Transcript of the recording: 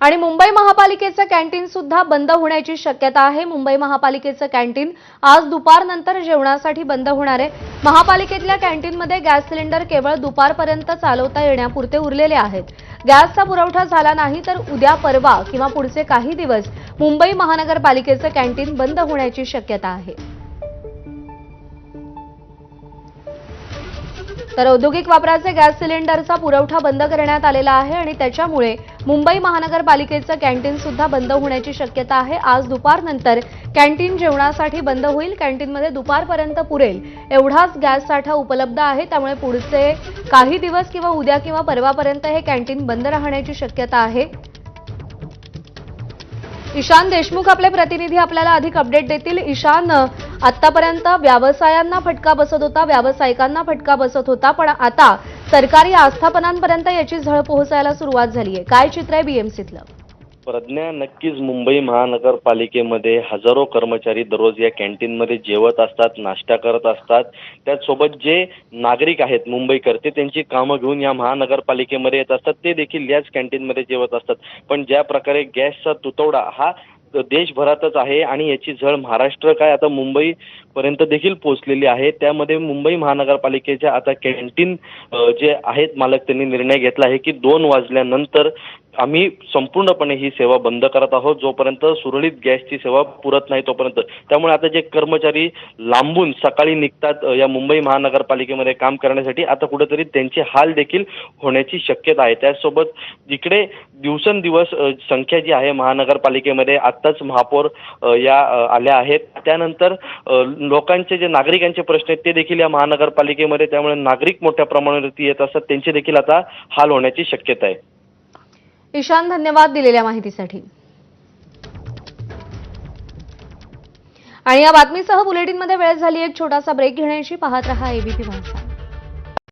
आणि मुंबई महापालिकेचं कॅन्टीन सुद्धा बंद होण्याची शक्यता आहे। मुंबई महापालिकेचं कॅन्टीन आज दुपारनंतर जेवणासाठी बंद होणार आहे। महापालिकेतल्या कॅन्टीनमध्ये गॅस सिलेंडर केवळ दुपारपर्यंत चालवता येण्यापुरते उरलेले आहेत। गॅसचा पुरवठा झाला नाही तर उद्या परवा किंवा पुढचे काही दिवस मुंबई महानगरपालिकेचं कॅन्टीन बंद होण्याची शक्यता आहे। तर औद्योगिक वापराचे गॅस सिलेंडरचा पुरवठा बंद करण्यात आलेला आहे आणि त्याच्यामुळे मुंबई महानगरपालिकेचं कॅन्टीन सुद्धा बंद होण्याची शक्यता आहे। आज दुपारनंतर कॅन्टीन जेवणासाठी बंद होईल। कॅन्टीनमध्ये दुपारपर्यंत पुरेल एवढाच गॅस साठा उपलब्ध आहे। त्यामुळे पुढचे काही दिवस किंवा उद्या किंवा परवापर्यंत हे कॅन्टीन बंद राहण्याची शक्यता आहे। ईशान देशमुख आपले प्रतिनिधी आपल्याला अधिक अपडेट देतील। ईशान, आतापर्यंत व्यवसायांना फटका बसत होता, व्यावसायिकांना फटका बसत होता, पण आता सरकारी आस्थापनांपर्यंत याची झळ पोहोचायला सुरुवात झाली आहे। काय चित्र आहे बीएमसीतलं? प्रज्ञा, नक्कीच मुंबई महानगरपालिकेमध्ये हजारो कर्मचारी दररोज या कॅन्टीनमध्ये जेवत असतात, नाश्ता करत असतात। त्याचसोबत जे नागरिक आहेत मुंबईकर ते त्यांची कामं घेऊन या महानगरपालिकेमध्ये येत असतात, ते देखील याच कॅन्टीनमध्ये जेवत असतात। पण ज्या प्रकारे गॅसचा तुटवडा हा देशभरातच आहे आणि याची झळ महाराष्ट्र काय आता मुंबईपर्यंत देखील पोहोचलेली आहे। त्यामध्ये मुंबई महानगरपालिकेच्या आता कॅन्टीन जे आहेत मालक त्यांनी निर्णय घेतला आहे की 2 वाजल्यानंतर आम्ही संपूर्णपणे ही सेवा बंद करत आहोत, जोपर्यंत सुरळीत गॅसची सेवा पुरत नाही तोपर्यंत। त्यामुळे आता जे कर्मचारी लांबून सकाळी निघतात या मुंबई महानगरपालिकेमध्ये काम करण्यासाठी, आता कुठेतरी त्यांचे हाल देखील होण्याची शक्यता आहे। त्यासोबत जिकडे दिवसेंदिवस संख्या जी आहे महानगरपालिकेमध्ये, आत्ताच महापौर या आल्या आहेत, त्यानंतर लोकांचे जे नागरिकांचे प्रश्न आहेत ते देखील या महानगरपालिकेमध्ये, त्यामुळे नागरिक मोठ्या प्रमाणावरती येत असतात, त्यांचे देखील आता हाल होण्याची शक्यता आहे। ईशान, धन्यवाद दिलेल्या माहितीसाठी। आणि या बातमीसह बुलेटिनमध्ये वेळ झाली एक छोटासा ब्रेक घेण्याची। पाहत रहा एबीपी माझा।